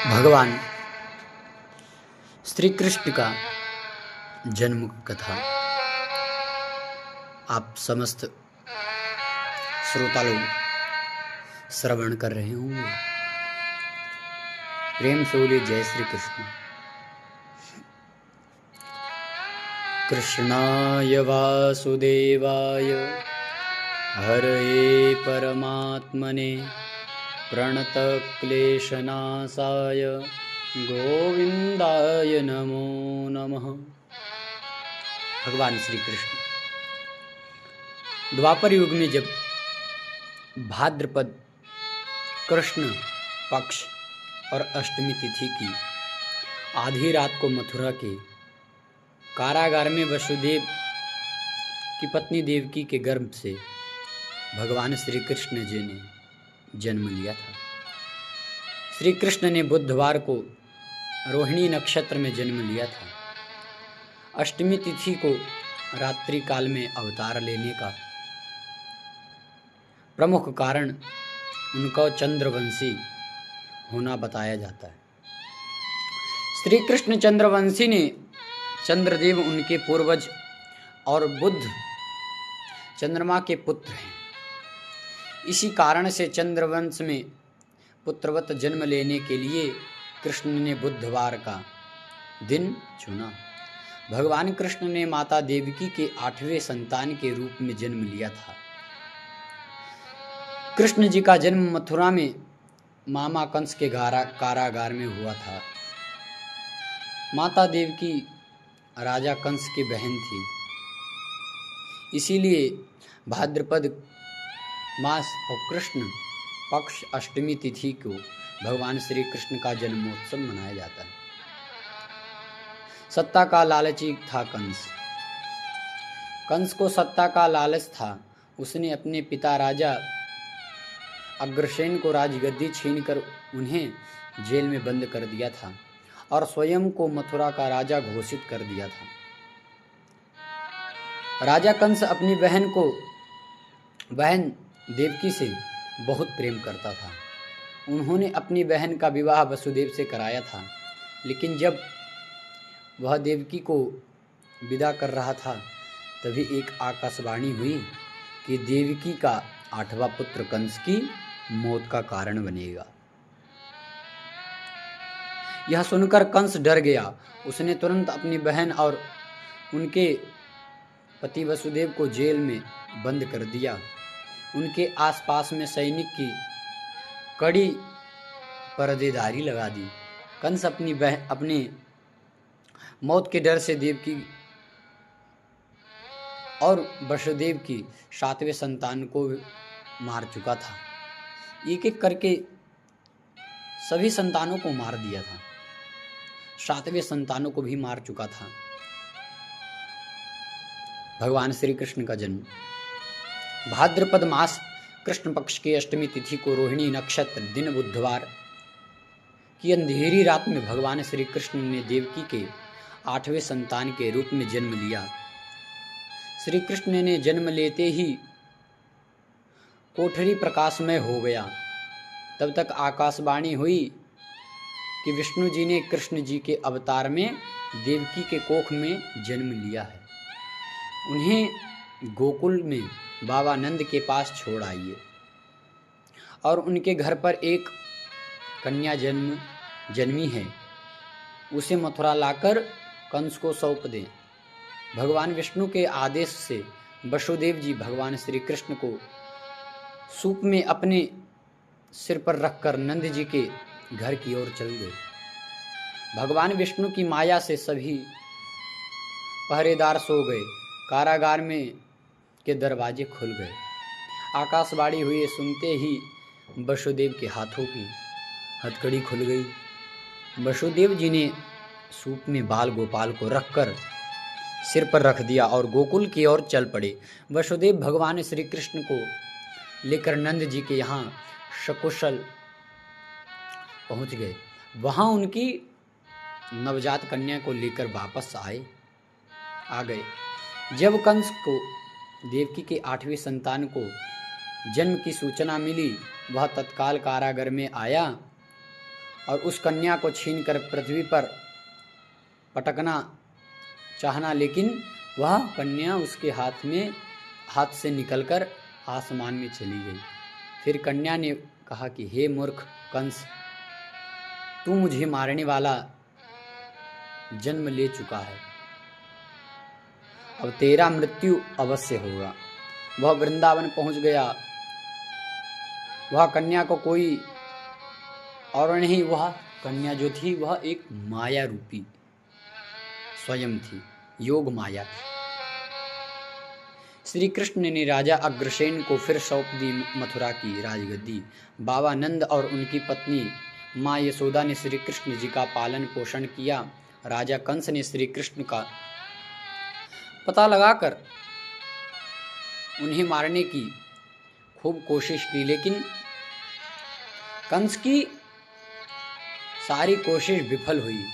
भगवान श्री कृष्ण का जन्म कथा आप समस्त श्रोता लोग श्रवण कर रहे होंगे। प्रेम से बोलिए जय श्री कृष्ण। कृष्णाय वासुदेवाय हरये परमात्मने प्रणतक्लेशनाशाय गोविंदाय नमो नमः। भगवान श्री कृष्ण द्वापर युग में जब भाद्रपद कृष्ण पक्ष और अष्टमी तिथि की आधी रात को मथुरा के कारागार में वसुदेव की पत्नी देवकी के गर्भ से भगवान श्री कृष्ण जी ने जन्म लिया था। श्री कृष्ण ने बुधवार को रोहिणी नक्षत्र में जन्म लिया था। अष्टमी तिथि को रात्रि काल में अवतार लेने का प्रमुख कारण उनका चंद्रवंशी होना बताया जाता है। श्री कृष्ण चंद्रवंशी ने चंद्रदेव उनके पूर्वज और बुध चंद्रमा के पुत्र हैं। इसी कारण से चंद्रवंश में पुत्रवत जन्म लेने के लिए कृष्ण ने बुधवार का दिन चुना। भगवान कृष्ण ने माता देवकी के 8वें संतान के रूप में जन्म लिया था। कृष्ण जी का जन्म मथुरा में मामा कंस के कारागार में हुआ था। माता देवकी राजा कंस की बहन थी, इसीलिए भाद्रपद मास और कृष्ण पक्ष अष्टमी तिथि को भगवान श्री कृष्ण का जन्मोत्सव मनाया जाता है। सत्ता का लालची था कंस। कंस को सत्ता का लालच था। उसने अपने पिता राजा अग्रसेन को राजगद्दी छीनकर उन्हें जेल में बंद कर दिया था और स्वयं को मथुरा का राजा घोषित कर दिया था। राजा कंस अपनी बहन देवकी से बहुत प्रेम करता था। उन्होंने अपनी बहन का विवाह वसुदेव से कराया था, लेकिन जब वह देवकी को विदा कर रहा था तभी एक आकाशवाणी हुई कि देवकी का 8वां पुत्र कंस की मौत का कारण बनेगा। यह सुनकर कंस डर गया। उसने तुरंत अपनी बहन और उनके पति वसुदेव को जेल में बंद कर दिया। उनके आसपास में सैनिक की कड़ी पर्देदारी लगा दी। कंस अपनी मौत के डर से देवकी और वसुदेव की 7वें संतान को मार चुका था। एक एक करके सभी संतानों को मार दिया था। 7वें संतानों को भी मार चुका था। भगवान श्री कृष्ण का जन्म भाद्रपद मास कृष्ण पक्ष की अष्टमी तिथि को रोहिणी नक्षत्र दिन बुधवार की अंधेरी रात में भगवान श्री कृष्ण ने देवकी के 8वें संतान के रूप में जन्म लिया। श्री कृष्ण ने जन्म लेते ही कोठरी प्रकाशमय हो गया। तब तक आकाशवाणी हुई कि विष्णु जी ने कृष्ण जी के अवतार में देवकी के कोख में जन्म लिया है। उन्हें गोकुल में बाबा नंद के पास छोड़ आइए और उनके घर पर एक कन्या जन्मी है, उसे मथुरा लाकर कंस को सौंप दें। भगवान विष्णु के आदेश से वसुदेव जी भगवान श्री कृष्ण को सूप में अपने सिर पर रखकर नंद जी के घर की ओर चल गए। भगवान विष्णु की माया से सभी पहरेदार सो गए। कारागार में के दरवाजे खुल गए। आकाशवाणी हुई सुनते ही वसुदेव के हाथों की हथकड़ी खुल गई। वसुदेव जी ने सूप में बाल गोपाल को रखकर सिर पर रख दिया और गोकुल की ओर चल पड़े। वसुदेव भगवान श्री कृष्ण को लेकर नंद जी के यहाँ सकुशल पहुँच गए। वहाँ उनकी नवजात कन्या को लेकर वापस आ गए। जब कंस को देवकी के 8वें संतान को जन्म की सूचना मिली, वह तत्काल कारागार में आया और उस कन्या को छीनकर पृथ्वी पर पटकना चाहना, लेकिन वह कन्या उसके हाथ से निकलकर आसमान में चली गई। फिर कन्या ने कहा कि हे मूर्ख कंस, तू मुझे मारने वाला जन्म ले चुका है, अब तेरा मृत्यु अवश्य होगा। वह वृंदावन पहुंच गया। वह कन्या को कोई और नहीं, वह कन्या जो थी वह एक माया रूपी स्वयं थी, योग माया थी। श्री कृष्ण ने राजा अग्रसेन को फिर सौंप दी मथुरा की राजगद्दी। बाबा नंद और उनकी पत्नी माँ यशोदा ने श्री कृष्ण जी का पालन पोषण किया। राजा कंस ने श्री कृष्ण का पता लगाकर उन्हें मारने की खूब कोशिश की, लेकिन कंस की सारी कोशिश विफल हुई।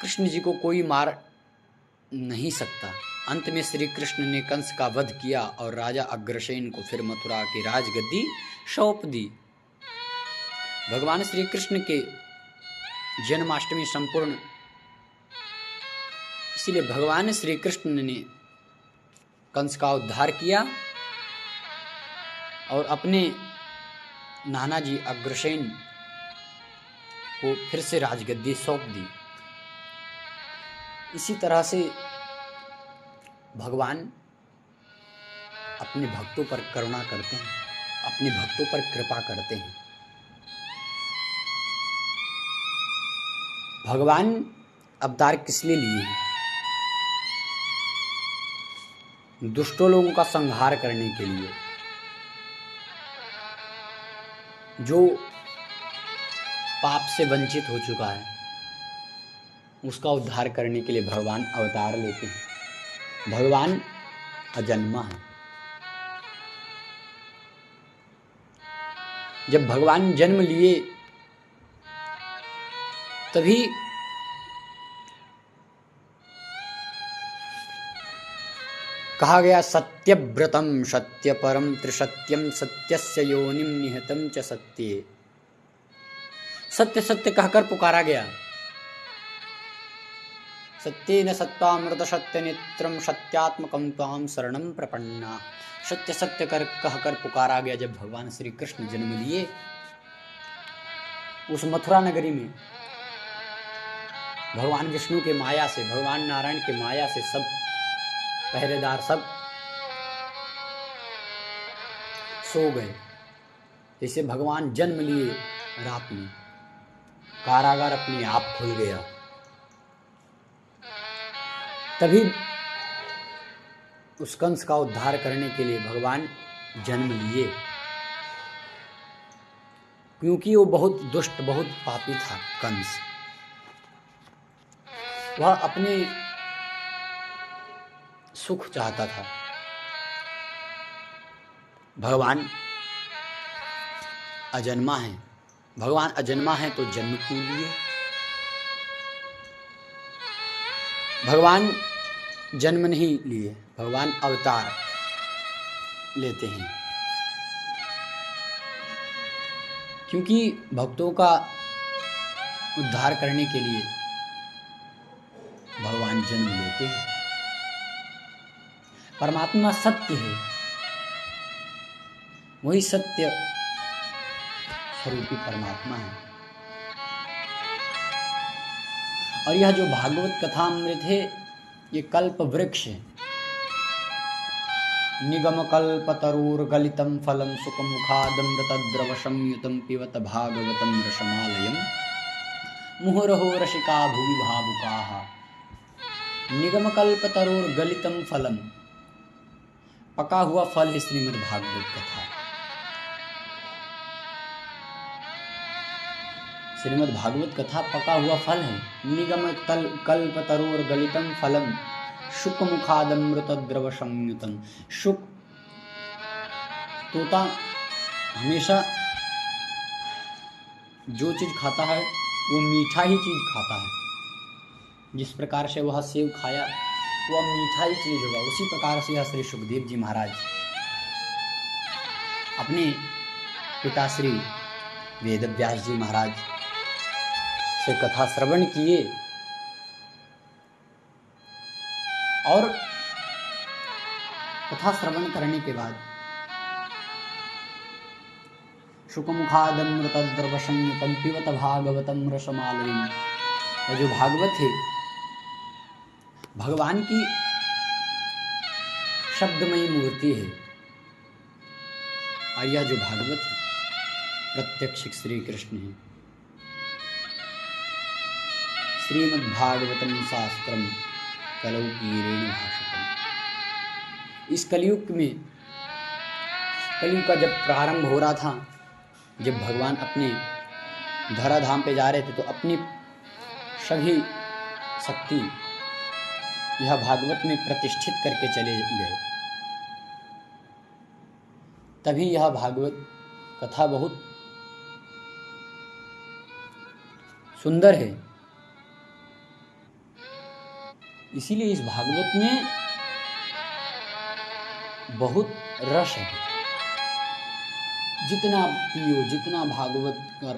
कृष्ण जी को कोई मार नहीं सकता। अंत में श्री कृष्ण ने कंस का वध किया और राजा अग्रसेन को फिर मथुरा की राजगद्दी सौंप दी। भगवान श्री कृष्ण के जन्माष्टमी संपूर्ण, इसलिए भगवान श्री कृष्ण ने कंस का उद्धार किया और अपने नाना जी अग्रसेन को फिर से राजगद्दी सौंप दी। इसी तरह से भगवान अपने भक्तों पर करुणा करते हैं, अपने भक्तों पर कृपा करते हैं। भगवान अवतार किस लिए लिए हैं? दुष्टों लोगों का संहार करने के लिए, जो पाप से वंचित हो चुका है उसका उद्धार करने के लिए भगवान अवतार लेते हैं। भगवान अजन्मा है। जब भगवान जन्म लिए तभी कहा गया सत्यव्रतम सत्यपरम त्रिसत्यम सत्यस्य योनिम निहतम च सत्ये। सत्य सत्य कहकर पुकारा गया। सत्येन सत्वामृत सत्य नेत्रम सत्यात्मकं त्वां शरणं प्रपन्ना। सत्य सत्य कर कहकर पुकारा गया। जब भगवान श्री कृष्ण जन्म लिए उस मथुरा नगरी में, भगवान विष्णु के माया से, भगवान नारायण के माया से सब पहरेदार सब सो गए। जैसे भगवान जन्म लिए रात में, कारागार अपने आप खुल गया। तभी उस कंस का उद्धार करने के लिए भगवान जन्म लिए, क्योंकि वो बहुत दुष्ट, बहुत पापी था कंस। वह अपने सुख चाहता था। भगवान अजन्मा है। भगवान अजन्मा है तो जन्म क्यों लिए? भगवान जन्म नहीं लिए, भगवान अवतार लेते हैं, क्योंकि भक्तों का उद्धार करने के लिए भगवान जन्म लेते हैं। परमात्मा सत्य है, वही सत्य स्वरूपी परमात्मा है। और यह जो भागवत कथा अमृत है, ये कल्प वृक्ष है। निगम कल्प तरूर गलितम फलम सुखमुखादमृतद्रव संयुतम पिबत भागवतम रसमालयम मुहुरहो रसिका भुवि भावुकाः। निगम कल्प तरूर गलितम फलम, पका हुआ फल है श्रीमद् भागवत कथा। श्रीमद् भागवत कथा पका हुआ फल है। निगम कल्प तरोर गलितम फलम शुक मुखादमृत द्रव संयुतम। शुक, तोता हमेशा जो चीज खाता है वो मीठा ही चीज खाता है। जिस प्रकार से वह सेब खाया वह मीठा ही चीज होगा, उसी प्रकार से यह श्री सुखदेव जी महाराज अपने पिता श्री वेद व्यास जी महाराज से कथा श्रवण किए और कथा श्रवण करने के बाद शुकमुखादमृतद्रवसंयुतं पिबत भागवतम रसमालयम्, यह जो भागवत है भगवान की शब्दमयी मूर्ति है और यह जो भागवत है प्रत्यक्ष श्री कृष्ण है। श्रीमद्भागवतम शास्त्रम कलौ कीरेण भाषितम्। इस कलयुग में, कलयुग का जब प्रारंभ हो रहा था, जब भगवान अपने धराधाम पे जा रहे थे, तो अपनी सभी शक्ति यह भागवत में प्रतिष्ठित करके चले गए। तभी यह भागवत कथा बहुत सुंदर है। इसीलिए इस भागवत में बहुत रस है। जितना पियो, जितना भागवत कर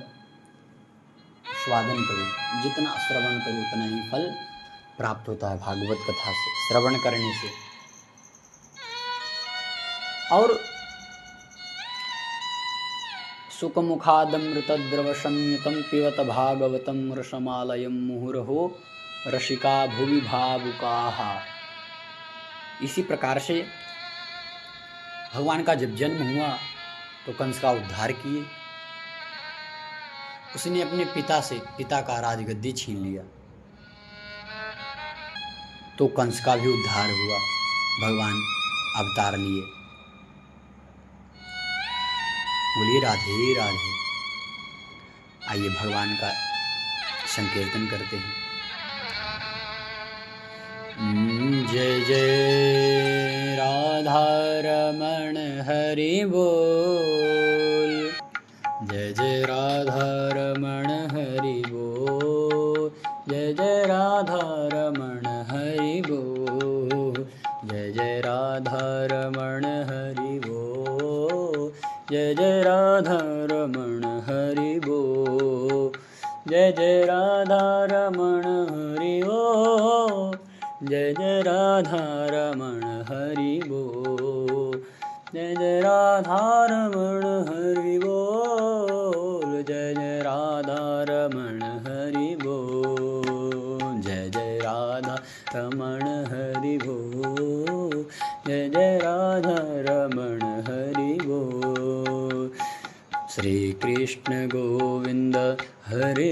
स्वादन करो, जितना श्रवण करो, उतना ही फल प्राप्त होता है भागवत कथा से, श्रवण करने से। और सुखमुखादमृतद्रवसंयुतं पिबत भागवतं रसमालयं मुहुरहो रसिका भुवि भावुकाः। इसी प्रकार से भगवान का जब जन्म हुआ तो कंस का उद्धार किए। उसने अपने पिता का राजगद्दी छीन लिया, तो कंस का भी उद्धार हुआ, भगवान अवतार लिए। बोलिए राधे राधे। आइए भगवान का संकीर्तन करते हैं। जय जय राधा रमण हरि बोल, जय जय राधा रमण हरि बोल, जय जय राधा रमण हरि बोल, जय जय राधा रमण हरि बोल, जय जय राधा रमण हरि बोल, जय जय राधा रमण हरि बोल, जय जय राधा रमण हरि बोल, जय जय राधा रमण हरि बोल, जय जय राधा रमण हरि बोल, जय जय राधा रमण हरि बोल, जय जय राधा रमण हरि बोल। श्री कृष्ण गोविंद हरि